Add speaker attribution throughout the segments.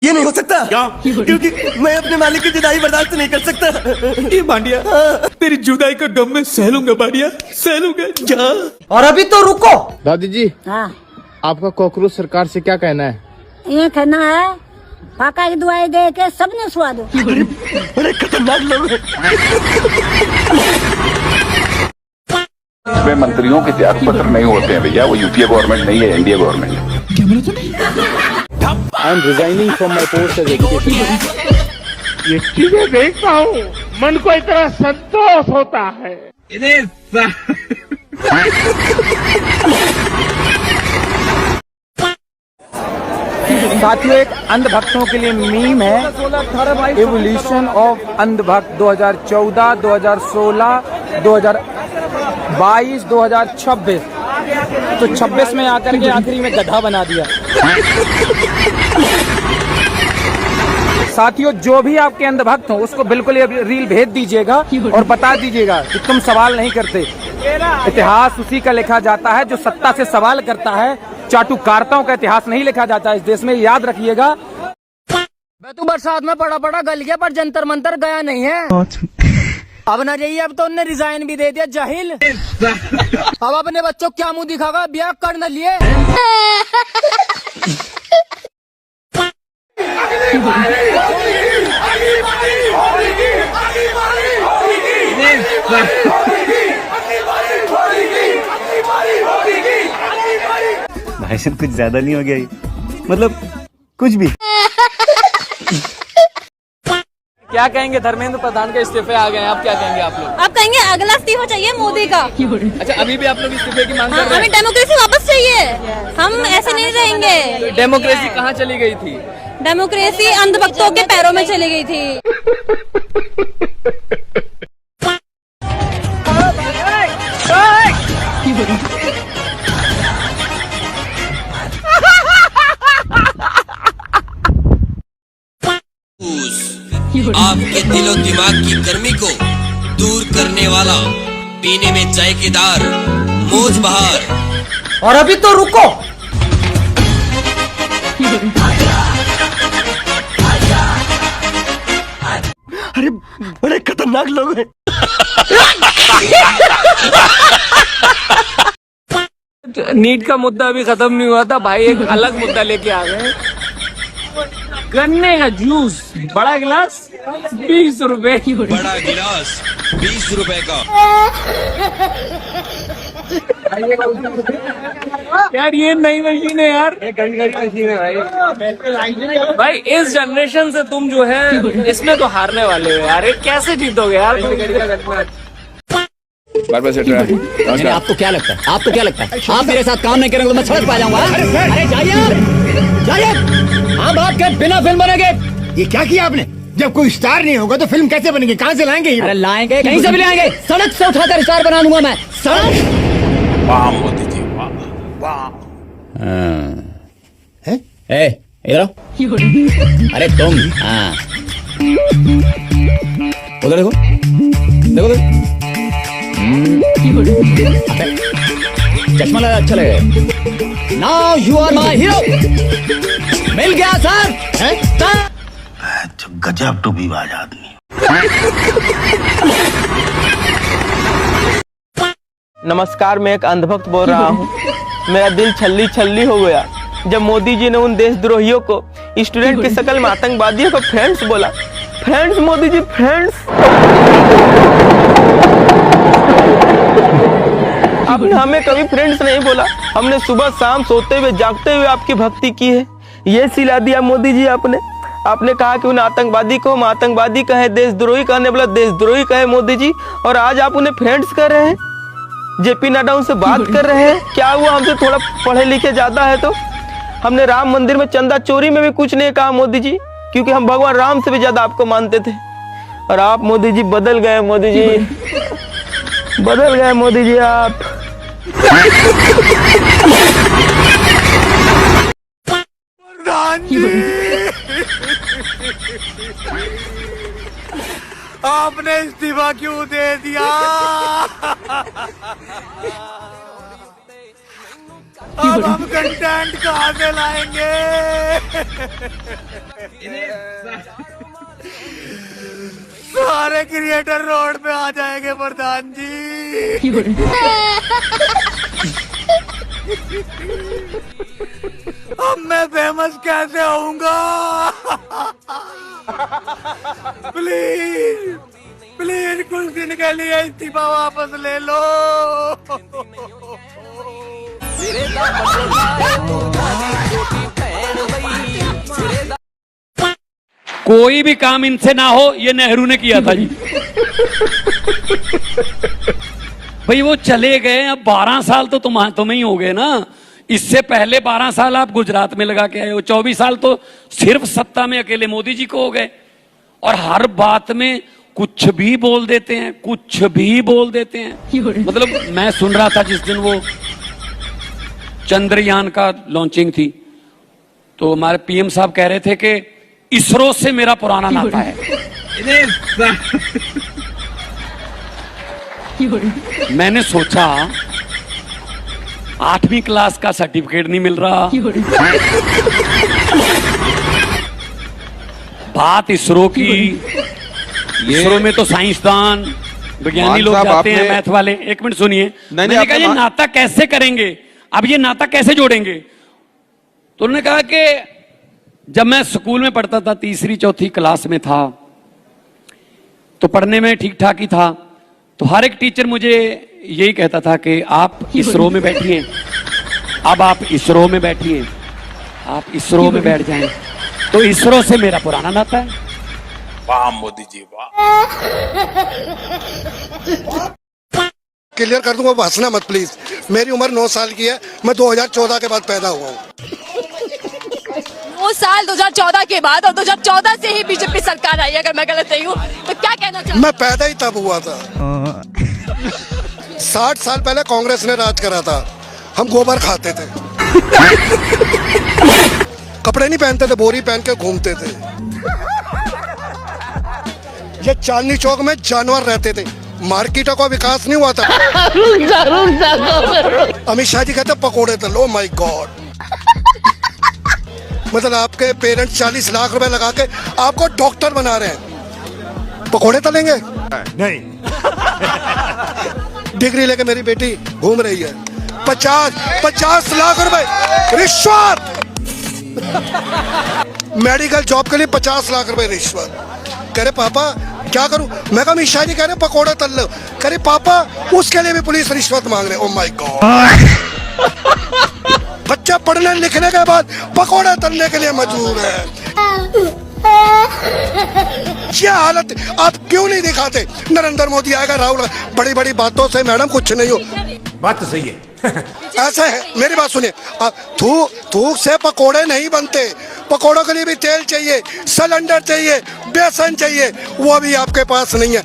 Speaker 1: ये नहीं हो सकता।
Speaker 2: क्या?
Speaker 1: क्योंकि मैं अपने मालिक की जुदाई बर्दाश्त नहीं कर सकता।
Speaker 2: ये बांडिया, तेरी जुदाई का गम मैं सह लूंगा बांडिया, सह लूंगा। जा।
Speaker 1: और अभी तो रुको।
Speaker 3: दादी जी,
Speaker 4: हाँ,
Speaker 3: आपका कॉकरोच सरकार से क्या कहना है?
Speaker 4: ये कहना है पाका की दुआई दे के सबने सुहा दो।
Speaker 1: बड़े खतरनाक लोग हैं।
Speaker 5: इसमें मंत्रियों के त्याग पत्र नहीं होते हैं भैया, वो यूपीए गवर्नमेंट नहीं है, एनडीए गवर्नमेंट है।
Speaker 3: I am resigning from my post as education.
Speaker 6: ये चीजें देखता हूँ, मन को इतना संतोष होता है।
Speaker 3: साथियों, एक अंधभक्तों के लिए मीम है, एवोल्यूशन ऑफ अंधभक्त 2014, 2016, 2022, 2026। तो 26 में आकर के आखिरी में गधा बना दिया। साथियों, जो भी आपके अंधभक्त हो उसको बिल्कुल ये रील भेज दीजिएगा और बता दीजिएगा कि तुम सवाल नहीं करते। इतिहास उसी का लिखा जाता है जो सत्ता से सवाल करता है। चाटुकारिताओं का इतिहास नहीं लिखा जाता है इस देश में, याद रखिएगा।
Speaker 7: तू बरसात में पड़ा गल गया पर जंतर मंतर गया नहीं है। अब ना जाइए, अब तो उनने रिजाइन भी दे दिया, जाहिल। अब अपने बच्चों को क्या मुंह दिखागा, ब्याह कर न लिए।
Speaker 8: भाई साहब कुछ ज्यादा नहीं हो गया ये? मतलब कुछ भी।
Speaker 7: क्या कहेंगे, धर्मेंद्र प्रधान के इस्तीफे आ गए हैं, आप क्या कहेंगे आप लोग?
Speaker 9: आप कहेंगे अगला इस्तीफा चाहिए मोदी का।
Speaker 7: अच्छा, अभी भी आप लोग इस्तीफे की मांग कर रहे हैं?
Speaker 9: हमें डेमोक्रेसी वापस चाहिए, हम ऐसे नहीं रहेंगे।
Speaker 7: डेमोक्रेसी कहाँ चली गई थी?
Speaker 9: डेमोक्रेसी अंधभक्तों के पैरों में चली गई थी।
Speaker 10: आपके दिलो दिमाग की गर्मी को दूर करने वाला, पीने में जायकेदार मौज बहार।
Speaker 1: और अभी तो रुको। अरे बड़े खतरनाक लोग हैं।
Speaker 7: नीट का मुद्दा अभी खत्म नहीं हुआ था भाई, एक अलग मुद्दा लेके आ गए। गन्ने का जूस, बड़ा गिलास 20 रुपए की।
Speaker 10: बड़ा गिलास 20 रुपए का।
Speaker 7: यार ये नई मशीन है यार, मशीन है भाई। इस जनरेशन से तुम जो है इसमें तो हारने वाले हो यार, ये कैसे जीतोगे यार?
Speaker 5: बार-बार सेट रहा है।
Speaker 8: आपको क्या लगता है, आपको क्या लगता है आप मेरे साथ काम नहीं करेंगे तो मैं सड़क पे आ जाऊंगा? अरे जाइए जाइए, हम आपके बिना फिल्म बनेंगे।
Speaker 6: ये क्या किया आपने? जब कोई स्टार नहीं होगा तो फिल्म कैसे बनेगी? कहाँ से लाएंगे?
Speaker 8: अरे लाएंगे, कहीं से भी लाएंगे। सड़क से उठाकर स्टार बना दूंगा मैं। सड़क।
Speaker 5: वाह मोदी जी, वाह वाह।
Speaker 8: इधर आओ। अरे तुम, हाँ उधर देखो, देखो देखो। चश्मा लगा, अच्छा लगेगा। Now you are my hero. मिल गया सर।
Speaker 6: गजब टूबीबाज आदमी।
Speaker 11: नमस्कार, मैं एक अंधभक्त बोल रहा हूँ। मेरा दिल छल्ली छल्ली हो गया जब मोदी जी ने उन देशद्रोहियों को, स्टूडेंट की शक्ल में आतंकवादियों को फ्रेंड्स बोला। Friends Modi ji, friends. आपने हमें कभी फ्रेंड्स नहीं बोला। हमने सुबह शाम सोते हुए जागते हुए आपकी भक्ति की है, ये सिला दिया मोदी जी आपने। आपने कहा कि उन आतंकवादी को हम आतंकवादी कहे, देशद्रोही कहने वाला देशद्रोही कहे मोदी जी, और आज आप उन्हें फ्रेंड्स कर रहे हैं। जेपी नड्डा उनसे बात कर रहे हैं। क्या हुआ, हमसे थोड़ा पढ़े लिखे ज्यादा है तो? हमने राम मंदिर में चंदा चोरी में भी कुछ नहीं कहा मोदी जी, क्योंकि हम भगवान राम से भी ज्यादा आपको मानते थे। और आप मोदी जी बदल गए, मोदी जी बदल गए मोदी जी आप।
Speaker 6: प्रधान जी, आपने इस्तीफा क्यों दे दिया?
Speaker 2: अब हम कंटेंट कहाँ से लाएंगे? सारे क्रिएटर रोड पे आ जाएंगे प्रधान जी। अब मैं फेमस कैसे होऊंगा? प्लीज प्लीज कुछ दिन के लिए इस्तीफा वापस ले लो।
Speaker 3: कोई भी काम इनसे ना हो, ये नेहरू ने किया था जी। भाई वो चले गए, अब 12 साल तो तुम्हें ही हो गए ना। इससे पहले 12 साल आप गुजरात में लगा के आए हो, 24 साल तो सिर्फ सत्ता में अकेले मोदी जी को हो गए। और हर बात में कुछ भी बोल देते हैं, कुछ भी बोल देते हैं। मतलब मैं सुन रहा था जिस दिन वो चंद्रयान का लॉन्चिंग थी, तो हमारे पीएम साहब कह रहे थे कि इसरो से मेरा पुराना नाता है। मैंने सोचा 8वीं क्लास का सर्टिफिकेट नहीं मिल रहा, बात इसरो की। इसरो में तो साइंसदान विज्ञानी लोग जाते हैं, मैथ वाले। एक मिनट सुनिए, मैंने कहा ये नाता कैसे करेंगे, अब ये नाता कैसे जोड़ेंगे? तो उन्होंने कहा कि जब मैं स्कूल में पढ़ता था, 3री 4थी क्लास में था, तो पढ़ने में ठीक ठाक ही था, तो हर एक टीचर मुझे यही कहता था कि आप इसरो में बैठिए, अब आप इसरो में बैठिए, आप इसरो में बैठ जाएं। तो इसरो से मेरा पुराना नाता है।
Speaker 2: वाह मोदी जी वाह।
Speaker 1: क्लियर कर दूंगा, हंसना मत प्लीज। मेरी उम्र 9 साल की है, मैं 2014 के बाद पैदा हुआ हूँ।
Speaker 9: 9 साल 2014 के बाद, और 2014 से ही बीजेपी सरकार आई। अगर मैं गलत नहीं हूँ तो क्या कहना चाहूँ? मैं
Speaker 1: पैदा ही तब हुआ था। 60 साल पहले कांग्रेस ने राज करा था, हम गोबर खाते थे, कपड़े नहीं पहनते थे, बोरी पहन के घूमते थे। ये चांदनी चौक में जानवर रहते थे, मार्केटों का विकास नहीं हुआ था। अमित शाह जी कहते पकोड़े तल। ओ माय गॉड, मतलब आपके पेरेंट्स 40 लाख रुपए लगा के आपको डॉक्टर बना रहे हैं, पकोड़े तलेंगे?
Speaker 2: नहीं।
Speaker 1: डिग्री लेके मेरी बेटी घूम रही है, 50 लाख रुपए रिश्वत। मेडिकल जॉब के लिए 50 लाख रुपए रिश्वत। कह रहे पापा क्या करूं? मैं कहा अमित शाह जी कह रहे पकोड़े तल लो। कह रहे पापा उसके लिए भी पुलिस रिश्वत मांग रहे। ओ माय गॉड, बच्चा पढ़ने लिखने के बाद पकोड़े तलने के लिए मजबूर है। क्या हालत, आप क्यों नहीं दिखाते? नरेंद्र मोदी आएगा, राहुल, बड़ी बड़ी बातों से मैडम कुछ नहीं हो।
Speaker 2: बात तो सही है।
Speaker 1: ऐसा है, मेरी बात सुनिए, थूक से पकोड़े नहीं बनते, पकोड़ों के लिए भी तेल चाहिए, सिलेंडर चाहिए, बेसन चाहिए, वो भी आपके पास नहीं है।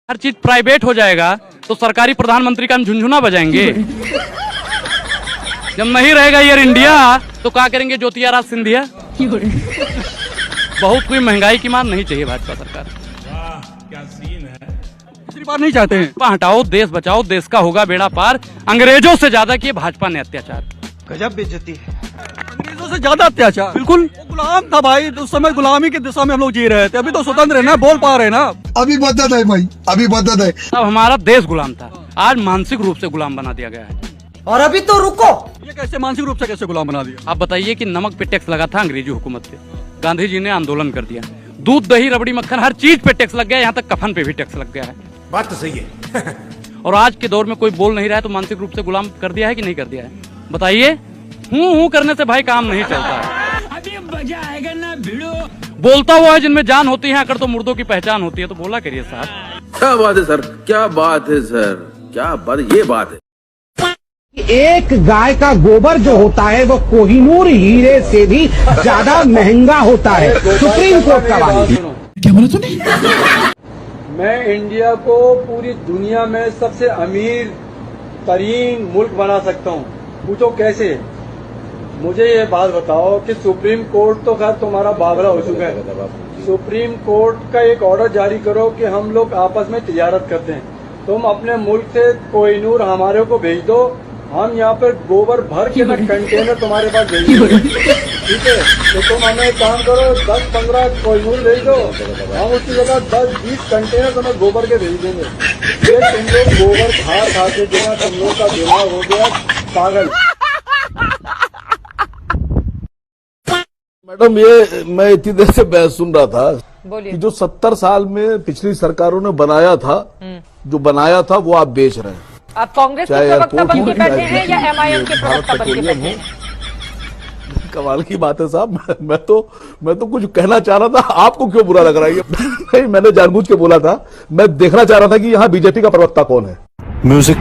Speaker 3: हर चीज प्राइवेट हो जाएगा तो सरकारी प्रधानमंत्री का हम झुनझुना बजाएंगे। जब नहीं रहेगा एयर इंडिया तो क्या करेंगे ज्योतिरादित्य सिंधिया? बहुत कोई महंगाई की मार नहीं चाहिए भाजपा सरकार।
Speaker 2: क्या सीन है।
Speaker 3: दूसरी बार नहीं चाहते हैं, हटाओ, देश बचाओ, देश का होगा बेड़ा पार। अंग्रेजों से ज्यादा किए भाजपा ने अत्याचार।
Speaker 11: गजब बेइज्जती है।
Speaker 3: अंग्रेजों से ज्यादा अत्याचार। बिल्कुल
Speaker 11: गुलाम था भाई, उस समय गुलामी की दिशा में हम लोग जी रहे थे। अभी तो स्वतंत्र है ना, बोल पा रहे हैं ना।
Speaker 1: अभी मदद है भाई, अभी मदद है।
Speaker 3: अब हमारा देश गुलाम था, आज मानसिक रूप से गुलाम बना दिया गया है।
Speaker 1: और अभी तो रुको,
Speaker 11: ये कैसे मानसिक रूप से कैसे गुलाम बना दिया?
Speaker 3: आप बताइए कि नमक पे टैक्स लगा था अंग्रेजी हुकूमत पे, गांधी जी ने आंदोलन कर दिया। दूध, दही, रबड़ी, मक्खन, हर चीज पे टैक्स लग गया, यहाँ तक कफन पे भी टैक्स लग गया है।
Speaker 2: बात तो सही है।
Speaker 3: और आज के दौर में कोई बोल नहीं रहा है तो मानसिक रूप से गुलाम कर दिया है कि नहीं कर दिया है? बताइए। हूँ करने से भाई काम नहीं चलता है। अभी मजा आएगा ना भिड़ो। बोलता हुआ है जिनमें जान होती है, अगर तो मुर्दों की पहचान होती है, तो बोला करिए साहब।
Speaker 12: क्या बात है सर, क्या बात है सर, क्या बात, ये बात है।
Speaker 6: एक गाय का गोबर जो होता है वो कोहिनूर हीरे से भी ज्यादा महंगा होता है। सुप्रीम कोर्ट का वाली।
Speaker 2: क्या बोला तूने?
Speaker 11: मैं इंडिया को पूरी दुनिया में सबसे अमीर तरीन मुल्क बना सकता हूँ। पूछो कैसे? मुझे ये बात बताओ कि सुप्रीम कोर्ट तो खैर तुम्हारा बावरा हो चुका है। सुप्रीम कोर्ट का एक ऑर्डर जारी करो कि हम लोग आपस में तिजारत करते हैं।
Speaker 2: तुम अपने मुल्क से कोहिनूर हमारे को भेज दो, हम यहाँ पर गोबर भर के ना कंटेनर तुम्हारे पास भेज देंगे, ठीक है? तो तुम हमें एक काम करो, 10-15 कोहिनूर भेज दो, हम उसकी जगह 10-20 कंटेनर तुम्हें गोबर के भेज देंगे। ये तुम लोग गोबर खा खा के जो तुम लोग का दिमाग हो गया पागल।
Speaker 13: मैडम, ये मैं इतनी देर से बहस सुन रहा था कि जो 70 साल में पिछली सरकारों ने बनाया था, जो बनाया था वो आप बेच रहे हैं।
Speaker 9: आप कांग्रेस के प्रवक्ता बन के बैठे हैं या एमआईएम के प्रवक्ता बन के बैठे हैं?
Speaker 13: कमाल की बात है साहब, मैं तो कुछ कहना चाह रहा था, आपको क्यों बुरा लग रहा है? नहीं, मैंने जानबूझ के बोला था, मैं देखना चाह रहा था कि यहाँ बीजेपी का प्रवक्ता कौन है।
Speaker 1: म्यूजिक